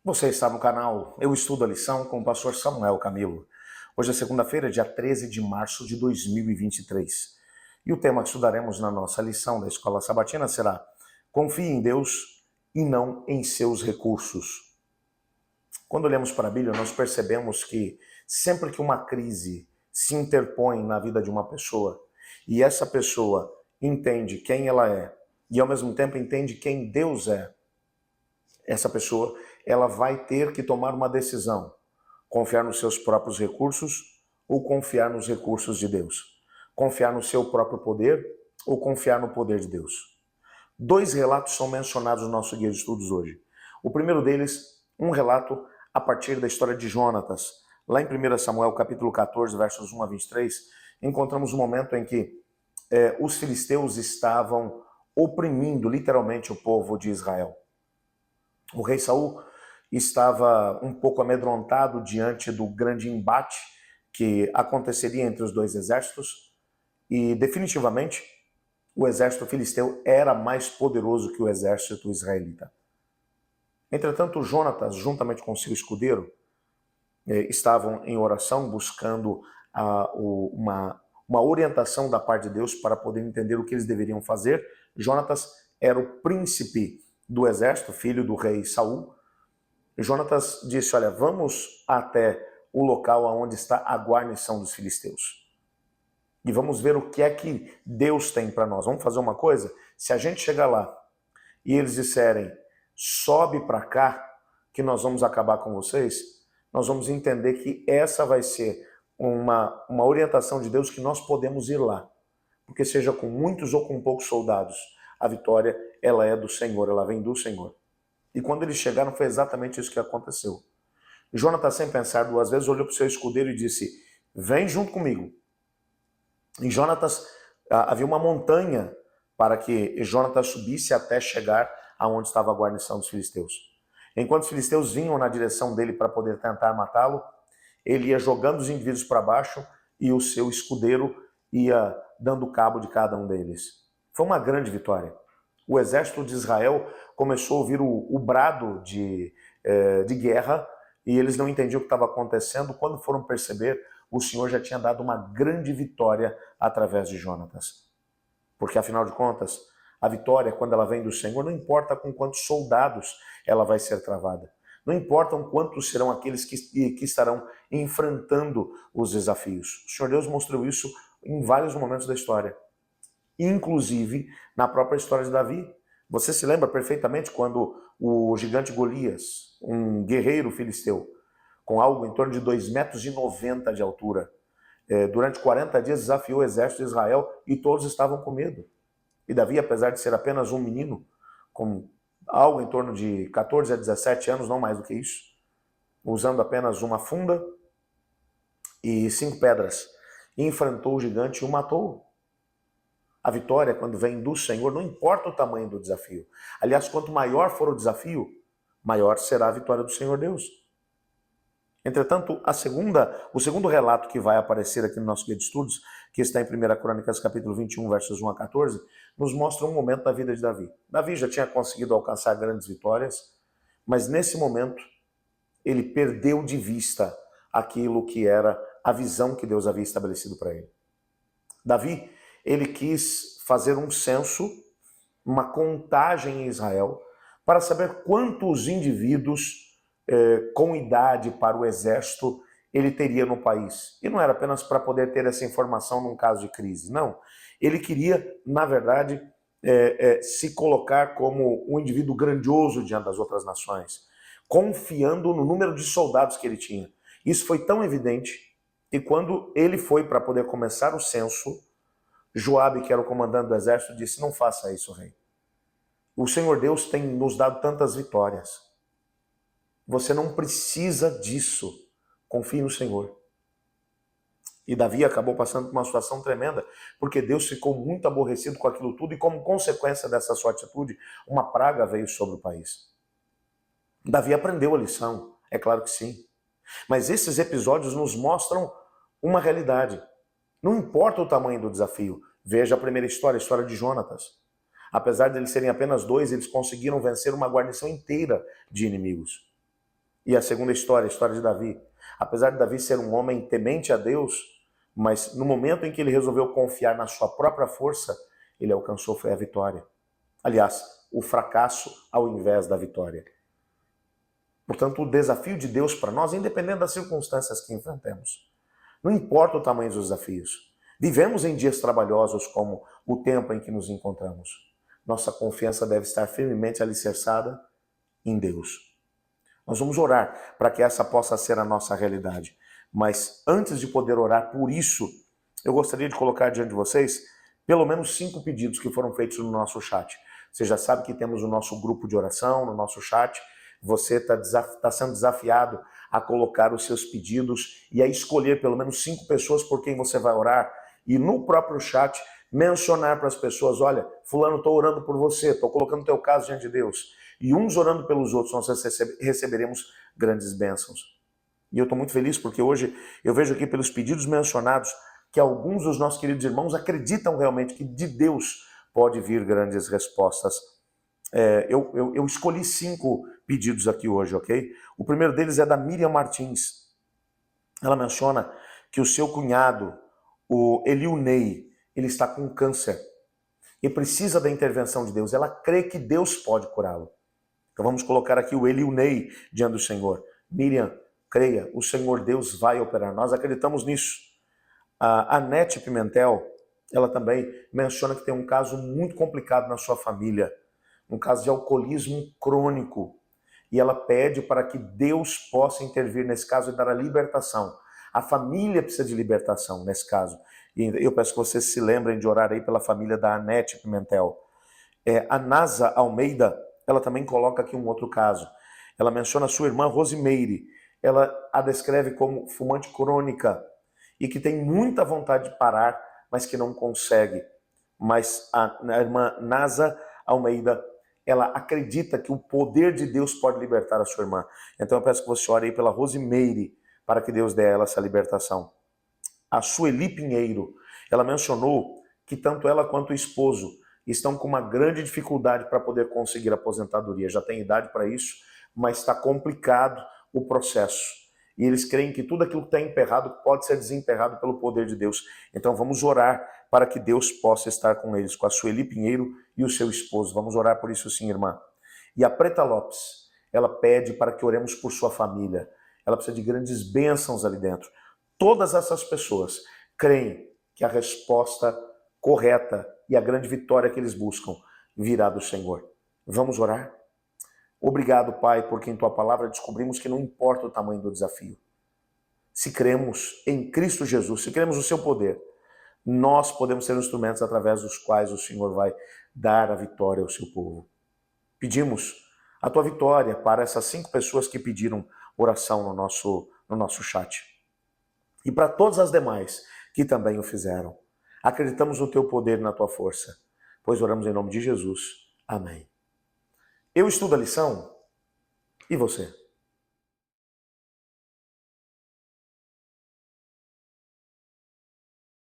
Você está no canal Eu Estudo a Lição com o pastor Samuel Camilo. Hoje é segunda-feira, dia 13 de março de 2023. E o tema que estudaremos na nossa lição da Escola Sabatina será: confie em Deus e não em seus recursos. Quando olhamos para a Bíblia, nós percebemos que sempre que uma crise se interpõe na vida de uma pessoa e essa pessoa entende quem ela é e ao mesmo tempo entende quem Deus é, essa pessoa ela vai ter que tomar uma decisão: confiar nos seus próprios recursos ou confiar nos recursos de Deus, confiar no seu próprio poder ou confiar no poder de Deus. Dois relatos são mencionados no nosso guia de estudos hoje. O primeiro deles, um relato a partir da história de Jonatas. Lá em 1 Samuel capítulo 14, versos 1 a 23, encontramos um momento em que os filisteus estavam oprimindo literalmente o povo de Israel. O rei Saul estava um pouco amedrontado diante do grande embate que aconteceria entre os dois exércitos e definitivamente o exército filisteu era mais poderoso que o exército israelita. Entretanto, Jonatas, juntamente com seu escudeiro, estavam em oração buscando uma orientação da parte de Deus para poder entender o que eles deveriam fazer. Jonatas era o príncipe do exército, filho do rei Saul. Jonatas disse: olha, vamos até o local onde está a guarnição dos filisteus e vamos ver o que é que Deus tem para nós. Vamos fazer uma coisa? Se a gente chegar lá e eles disserem: sobe para cá que nós vamos acabar com vocês, nós vamos entender que essa vai ser uma orientação de Deus, que nós podemos ir lá, porque seja com muitos ou com poucos soldados, a vitória ela é do Senhor, ela vem do Senhor. E quando eles chegaram, foi exatamente isso que aconteceu. Jonatas, sem pensar duas vezes, olhou para o seu escudeiro e disse: vem junto comigo. Em Jonatas havia uma montanha para que Jonatas subisse até chegar aonde estava a guarnição dos filisteus. Enquanto os filisteus vinham na direção dele para poder tentar matá-lo, ele ia jogando os indivíduos para baixo e o seu escudeiro ia dando cabo de cada um deles. Foi uma grande vitória. O exército de Israel começou a ouvir o brado de guerra e eles não entendiam o que estava acontecendo. Quando foram perceber, o Senhor já tinha dado uma grande vitória através de Jonatas. Porque, afinal de contas, a vitória, quando ela vem do Senhor, não importa com quantos soldados ela vai ser travada. Não importam quantos serão aqueles que estarão enfrentando os desafios. O Senhor Deus mostrou isso em vários momentos da história. Inclusive na própria história de Davi. Você se lembra perfeitamente quando o gigante Golias, um guerreiro filisteu, com algo em torno de 2,90 metros de altura, durante 40 dias desafiou o exército de Israel e todos estavam com medo. E Davi, apesar de ser apenas um menino, com algo em torno de 14 a 17 anos, não mais do que isso, usando apenas uma funda e 5 pedras, enfrentou o gigante e o matou. A vitória, quando vem do Senhor, não importa o tamanho do desafio. Aliás, quanto maior for o desafio, maior será a vitória do Senhor Deus. Entretanto, o segundo relato que vai aparecer aqui no nosso guia de estudos, que está em 1 Crônicas, capítulo 21, versos 1 a 14, nos mostra um momento da vida de Davi. Davi já tinha conseguido alcançar grandes vitórias, mas nesse momento ele perdeu de vista aquilo que era a visão que Deus havia estabelecido para ele. Davi, ele quis fazer um censo, uma contagem em Israel, para saber quantos indivíduos com idade para o exército ele teria no país. E não era apenas para poder ter essa informação num caso de crise, não. Ele queria, na verdade, se colocar como um indivíduo grandioso diante das outras nações, confiando no número de soldados que ele tinha. Isso foi tão evidente que quando ele foi para poder começar o censo, Joabe, que era o comandante do exército, disse: não faça isso, rei. O Senhor Deus tem nos dado tantas vitórias. Você não precisa disso. Confie no Senhor. E Davi acabou passando por uma situação tremenda, porque Deus ficou muito aborrecido com aquilo tudo e, como consequência dessa sua atitude, uma praga veio sobre o país. Davi aprendeu a lição, é claro que sim. Mas esses episódios nos mostram uma realidade. Não importa o tamanho do desafio. Veja a primeira história, a história de Jonatas. Apesar de eles serem apenas 2, eles conseguiram vencer uma guarnição inteira de inimigos. E a segunda história, a história de Davi. Apesar de Davi ser um homem temente a Deus, mas no momento em que ele resolveu confiar na sua própria força, ele alcançou foi a vitória. Aliás, o fracasso ao invés da vitória. Portanto, o desafio de Deus para nós, independente das circunstâncias que enfrentemos, não importa o tamanho dos desafios. Vivemos em dias trabalhosos como o tempo em que nos encontramos. Nossa confiança deve estar firmemente alicerçada em Deus. Nós vamos orar para que essa possa ser a nossa realidade. Mas antes de poder orar por isso, eu gostaria de colocar diante de vocês pelo menos 5 pedidos que foram feitos no nosso chat. Você já sabe que temos o nosso grupo de oração no nosso chat. Você está sendo desafiado a colocar os seus pedidos e a escolher pelo menos 5 pessoas por quem você vai orar. E no próprio chat mencionar para as pessoas, olha, fulano, estou orando por você, estou colocando o teu caso diante de Deus. E uns orando pelos outros, nós receberemos grandes bênçãos. E eu estou muito feliz porque hoje eu vejo aqui pelos pedidos mencionados que alguns dos nossos queridos irmãos acreditam realmente que de Deus pode vir grandes respostas. Eu escolhi 5 pedidos aqui hoje, ok? O primeiro deles é da Miriam Martins. Ela menciona que o seu cunhado, o Eliunei, ele está com câncer e precisa da intervenção de Deus. Ela crê que Deus pode curá-lo. Então vamos colocar aqui o Eliunei diante do Senhor. Miriam, creia, o Senhor Deus vai operar. Nós acreditamos nisso. A Anete Pimentel, ela também menciona que tem um caso muito complicado na sua família, um caso de alcoolismo crônico. E ela pede para que Deus possa intervir nesse caso e dar a libertação. A família precisa de libertação nesse caso. E eu peço que vocês se lembrem de orar aí pela família da Anete Pimentel. A Nasa Almeida, ela também coloca aqui um outro caso. Ela menciona a sua irmã Rosimeire. Ela a descreve como fumante crônica e que tem muita vontade de parar, mas que não consegue. Mas a irmã Nasa Almeida, ela acredita que o poder de Deus pode libertar a sua irmã. Então eu peço que você ore aí pela Rosimeire, para que Deus dê a ela essa libertação. A Sueli Pinheiro, ela mencionou que tanto ela quanto o esposo estão com uma grande dificuldade para poder conseguir aposentadoria. Já tem idade para isso, mas está complicado o processo. E eles creem que tudo aquilo que está emperrado pode ser desemperrado pelo poder de Deus. Então vamos orar para que Deus possa estar com eles, com a Sueli Pinheiro e o seu esposo. Vamos orar por isso sim, irmã. E a Preta Lopes, ela pede para que oremos por sua família. Ela precisa de grandes bênçãos ali dentro. Todas essas pessoas creem que a resposta correta e a grande vitória que eles buscam virá do Senhor. Vamos orar? Obrigado, Pai, porque em Tua palavra descobrimos que não importa o tamanho do desafio. Se cremos em Cristo Jesus, se cremos no Seu poder, nós podemos ser instrumentos através dos quais o Senhor vai dar a vitória ao Seu povo. Pedimos a Tua vitória para essas 5 pessoas que pediram oração no nosso chat. E para todas as demais que também o fizeram. Acreditamos no Teu poder e na Tua força, pois oramos em nome de Jesus. Amém. Eu estudo a lição e você?